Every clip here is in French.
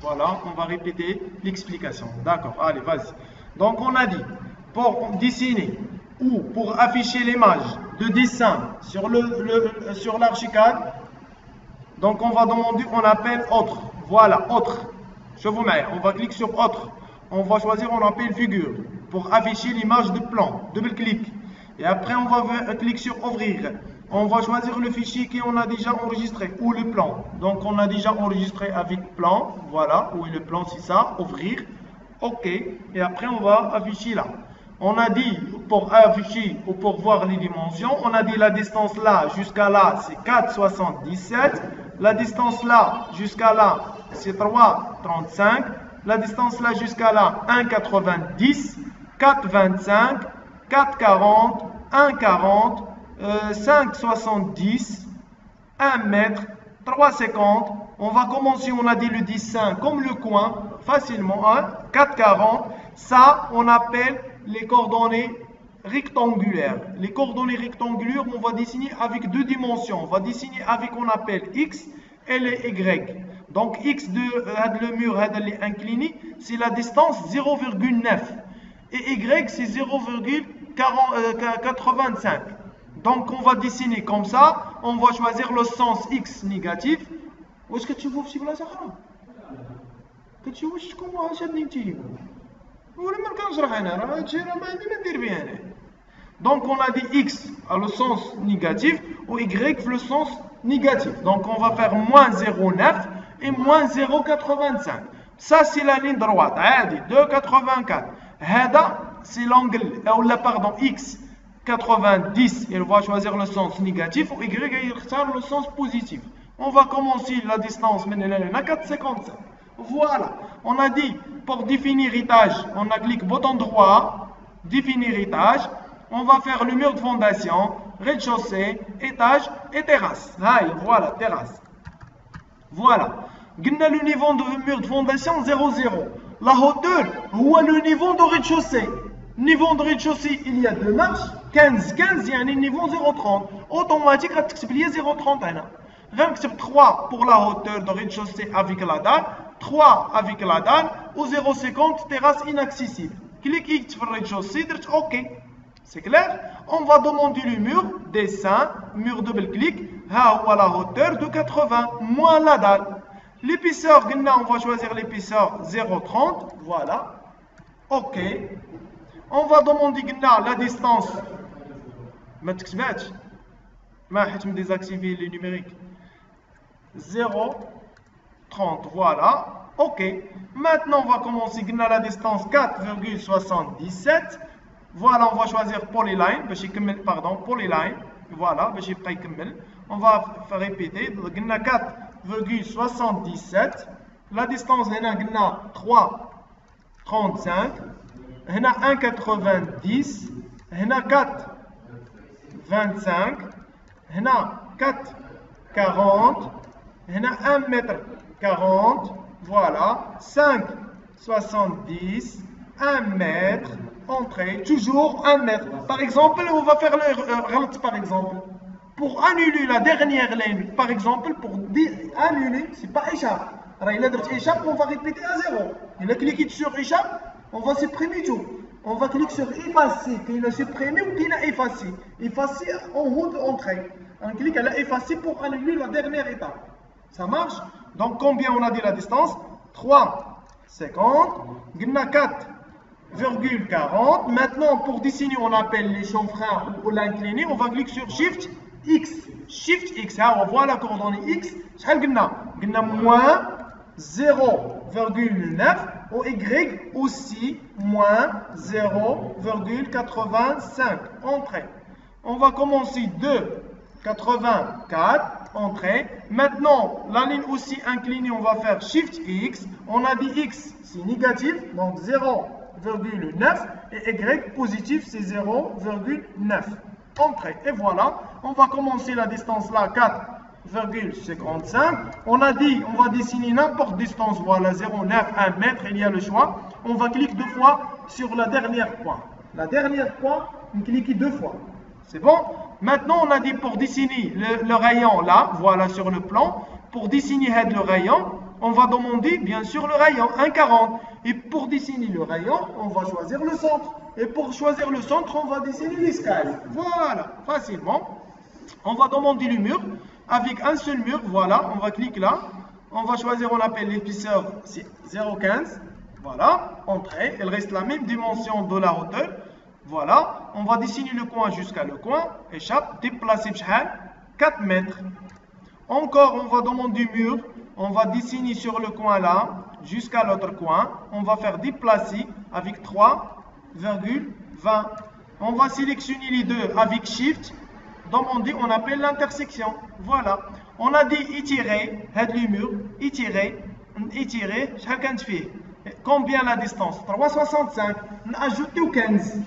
Voilà, on va répéter l'explication. D'accord, allez, vas-y. Donc, on a dit, pour dessiner ou pour afficher l'image de dessin sur l'archicad, donc on va demander, on appelle autre. Voilà, autre. Je vous mets, on va cliquer sur autre. On va choisir, on appelle figure pour afficher l'image de plan. Double-clic. Et après, on va cliquer sur ouvrir. On va choisir le fichier qu'on a déjà enregistré ou le plan. Donc, on a déjà enregistré avec plan. Voilà, où est le plan, c'est ça. Ouvrir. OK. Et après, on va afficher là. On a dit pour afficher ou pour voir les dimensions, on a dit la distance là jusqu'à là, c'est 4,77. La distance là jusqu'à là, c'est 3,35. La distance là jusqu'à là, 1,90, 4,25, 4,40, 1,40, 5,70, 1 mètre, 3,50. On va commencer, on a dit le dessin comme le coin, facilement, hein, 4,40. Ça, on appelle les coordonnées rectangulaires. Les coordonnées rectangulaires, on va dessiner avec deux dimensions. On va dessiner avec, on appelle X et les Y. Donc, X de le mur est incliné, c'est la distance 0,9. Et Y, c'est 0,85. Donc, on va dessiner comme ça. On va choisir le sens X négatif. Où est-ce que tu vois la Sahara? Que tu vois comment donc on a dit X a le sens négatif ou Y le sens négatif. Donc on va faire moins 0,9 et moins 0,85. Ça c'est la ligne droite. 2,84. Hada c'est l'angle, pardon, X 90. Il va choisir le sens négatif ou Y il le sens positif. On va commencer la distance maintenant à 4,55. Voilà, on a dit pour définir étage, on a cliqué bouton droit, définir étage, on va faire le mur de fondation, rez-de-chaussée, étage et terrasse. Voilà, terrasse. Voilà, le niveau de mur de fondation 0,0. La hauteur, ou le niveau de rez-de-chaussée. Niveau de rez-de-chaussée, il y a deux marches, 15, il y a un niveau 0,30. Automatique, on va expliquer 0,31. 3 pour la hauteur de rez-de-chaussée avec la dalle, 3 avec la dalle, ou 0,50 terrasse inaccessible. Cliquez sur le rez-de-chaussée, dites OK. C'est clair? On va demander le mur, dessin, mur double-clic, à la hauteur de 80, moins la dalle. L'épaisseur, on va choisir l'épaisseur 0,30, voilà. OK. On va demander la distance. ما تكتباتش ما حيت مديزاكتيفي les numériques. 0,30, voilà, ok. Maintenant, on va commencer la distance 4,77. Voilà, on va choisir polyline, pardon, polyline, voilà, on va faire répéter, 4,77. La distance, on a 3,35, on a 1,90, on a 4,25, on a 4,40. On a 1 mètre 40, voilà, 5,70, 1 mètre, entrée, toujours 1 mètre. Par exemple, on va faire le par exemple. Pour annuler la dernière ligne, par exemple, pour annuler, c'est pas échappe. Alors, il a dit échappe, on va répéter à 0. Il a cliqué sur échappe, on va supprimer tout. On va cliquer sur effacer, qu'il a supprimé ou qu'il a effacé. Effacer en haut de entrée. On clique à la effacer pour annuler la dernière étape. Ça marche? Donc, combien on a dit la distance? 3,50. On a 4,40. Maintenant, pour dessiner, on appelle les chanfreins ou l'incliné. On va cliquer sur Shift X. Shift X. On voit la coordonnée X. On a moins 0,9. Au Y aussi, moins 0,85. Entrée. On va commencer de 84. Entrée. Maintenant, la ligne aussi inclinée, on va faire Shift X. On a dit X, c'est négatif, donc 0,9. Et Y positif, c'est 0,9. Entrée. Et voilà, on va commencer la distance là, 4,55. On a dit, on va dessiner n'importe distance, voilà, 0,9, 1 mètre, il y a le choix. On va cliquer deux fois sur la dernière point. La dernière point, on clique deux fois. C'est bon? Maintenant, on a dit pour dessiner le rayon là, voilà sur le plan. Pour dessiner le rayon, on va demander bien sûr le rayon, 1,40. Et pour dessiner le rayon, on va choisir le centre. Et pour choisir le centre, on va dessiner l'escalier. Voilà, facilement. On va demander le mur avec un seul mur. Voilà, on va cliquer là. On va choisir, on appelle l'épaisseur, c'est 0,15. Voilà, entrée. Elle reste la même dimension de la hauteur. Voilà, on va dessiner le coin jusqu'à le coin. Échappe, déplacer 4 mètres. Encore, on va demander du mur. On va dessiner sur le coin là, jusqu'à l'autre coin. On va faire déplacer avec 3,20. On va sélectionner les deux avec Shift. Demander, on appelle l'intersection. Voilà. On a dit étirer, le mur, étirer, combien la distance? 3,65. On ajoute 15.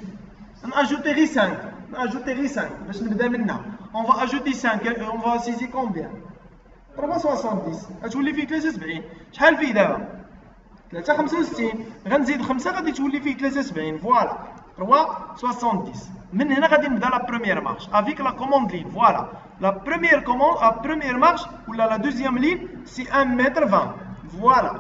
On ajoute 5. On ajoute 5. On va ajouter 5. On va saisir combien? 370. غتولي فيه 73. شحال فيه دابا؟ 365. غنزيد 5 غادي تولي فيه 73. فوالا 370. من هنا غادي نبدا لا بروميير مارش avec la commande ligne. Voilà. La première commande, la première marche ou la deuxième ligne, c'est 1,20 m. Voilà.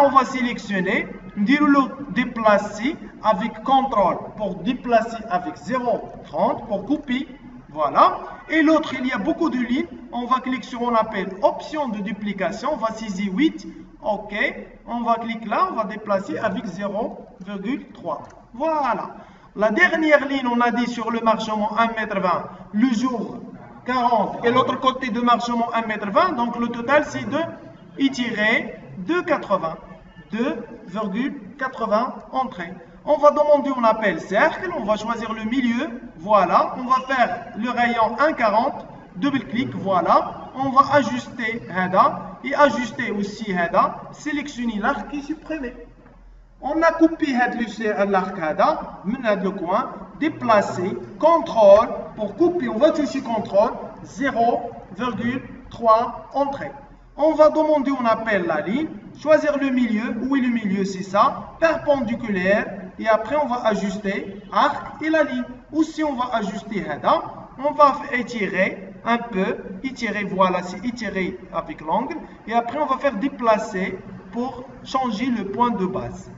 On va sélectionner, le déplacer avec contrôle pour déplacer avec 0,30 pour couper. Voilà. Et l'autre, il y a beaucoup de lignes. On va cliquer sur, on appelle option de duplication. On va saisir 8. OK. On va cliquer là, on va déplacer avec 0,3. Voilà. La dernière ligne, on a dit sur le marchement 1,20 m, le jour 40 et l'autre côté de marchement 1,20 m. Donc le total, c'est de étirer 2,80. 2,80 entrée. On va demander, on appelle cercle, on va choisir le milieu, voilà, on va faire le rayon 1,40, double-clic, voilà, on va ajuster Hada et ajuster aussi Hada, sélectionner l'arc qui est supprimé. On a coupé l'arc Hada, le coin, déplacer, contrôle, pour couper, on va toucher contrôle, 0,3 entrée. On va demander, on appelle la ligne, choisir le milieu, où est le milieu, c'est ça, perpendiculaire, et après on va ajuster arc et la ligne. Aussi on va ajuster Hada, on va étirer un peu, étirer, voilà, c'est étirer avec l'angle, et après on va faire déplacer pour changer le point de base.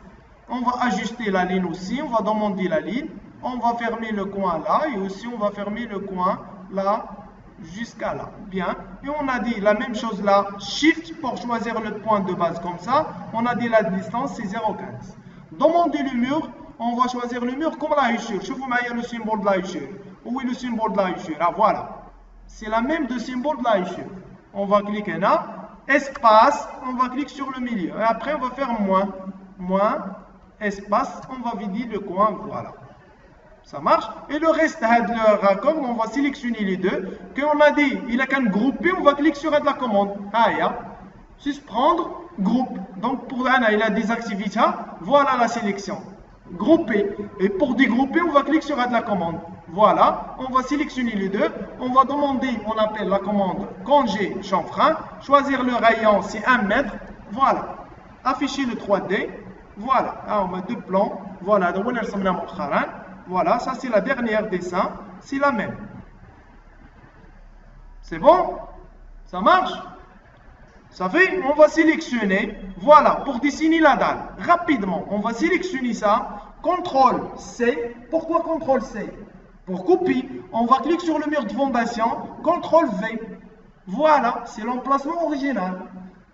On va ajuster la ligne aussi, on va demander la ligne, on va fermer le coin là, et aussi on va fermer le coin là, jusqu'à là. Bien. Et on a dit la même chose là. Shift pour choisir le point de base comme ça. On a dit la distance, c'est 0,15. Demander le mur. On va choisir le mur comme la hachure. Je vous mets le symbole de la hachure. Où est le symbole de la hachure? Ah, voilà. C'est la même de symbole de la hachure. On va cliquer là. Espace. On va cliquer sur le milieu. Et après, on va faire moins. Moins. Espace. On va vider le coin. Voilà. Ça marche. Et le reste, le raccord, on va sélectionner les deux. Qu'on a dit, il a qu'un groupé, on va cliquer sur la commande. Suspendre, groupe. Donc pour Anna, il a des activités. Voilà la sélection. Grouper. Et pour dégrouper, on va cliquer sur la commande. Voilà. On va sélectionner les deux. On va demander, on appelle la commande congé chanfrein. Choisir le rayon, c'est 1 mètre. Voilà. Afficher le 3D. Voilà. On met deux plans. Voilà. Voilà, ça c'est la dernière dessin, c'est la même. C'est bon? Ça marche? Ça fait, on va sélectionner, voilà, pour dessiner la dalle, rapidement, on va sélectionner ça, CTRL C, pourquoi CTRL C? Pour couper, on va cliquer sur le mur de fondation, CTRL V, voilà, c'est l'emplacement original.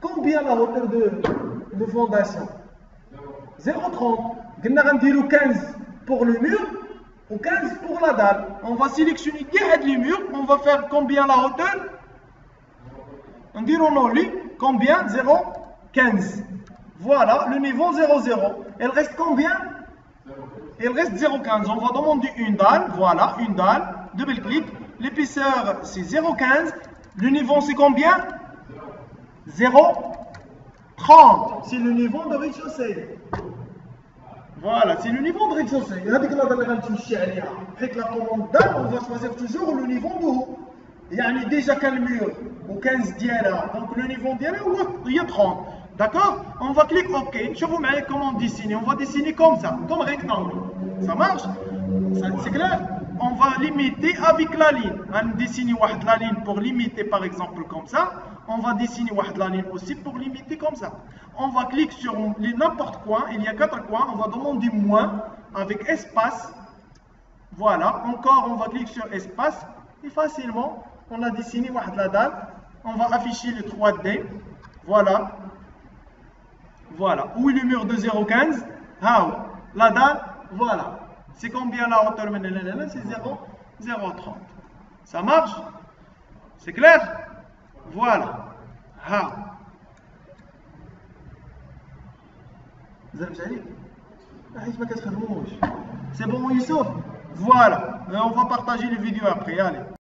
Combien la hauteur de fondation? 0,30, on va dire 15 pour le mur, ou 15 pour la dalle. On va sélectionner les murs. On va faire combien la hauteur? On dit combien? 0,15. Voilà, le niveau 0,0. Elle reste combien? Elle reste 0,15. On va demander une dalle. Voilà, une dalle. Double-clic. L'épaisseur, c'est 0,15. Le niveau, c'est combien? 0,30. C'est le niveau de rez-de-chaussée. Voilà, c'est le niveau de rez-de-chaussée. Avec la commande dalle, on va choisir toujours le niveau de haut. Il y a déjà qu'un mur, ou 15 dialogues. Donc le niveau dialogue, il y a 30. D'accord? On va cliquer OK. Je vous mets comment dessiner. On va dessiner comme ça, comme rectangle. Ça marche? C'est clair? on va limiter avec la ligne. On dessine la ligne pour limiter par exemple comme ça. On va dessiner la ligne aussi pour limiter comme ça. On va cliquer sur n'importe quoi, il y a 4 coins, on va demander moins avec espace. Voilà, encore on va cliquer sur espace et facilement on a dessiné la dalle. On va afficher le 3D. Voilà. Voilà. Où est le mur de 0,15? La dalle, voilà. C'est combien la hauteur? C'est 0,30. Ça marche? C'est clair? Voilà. C'est bon, Youssouf? Voilà. On va partager les vidéos après. Allez.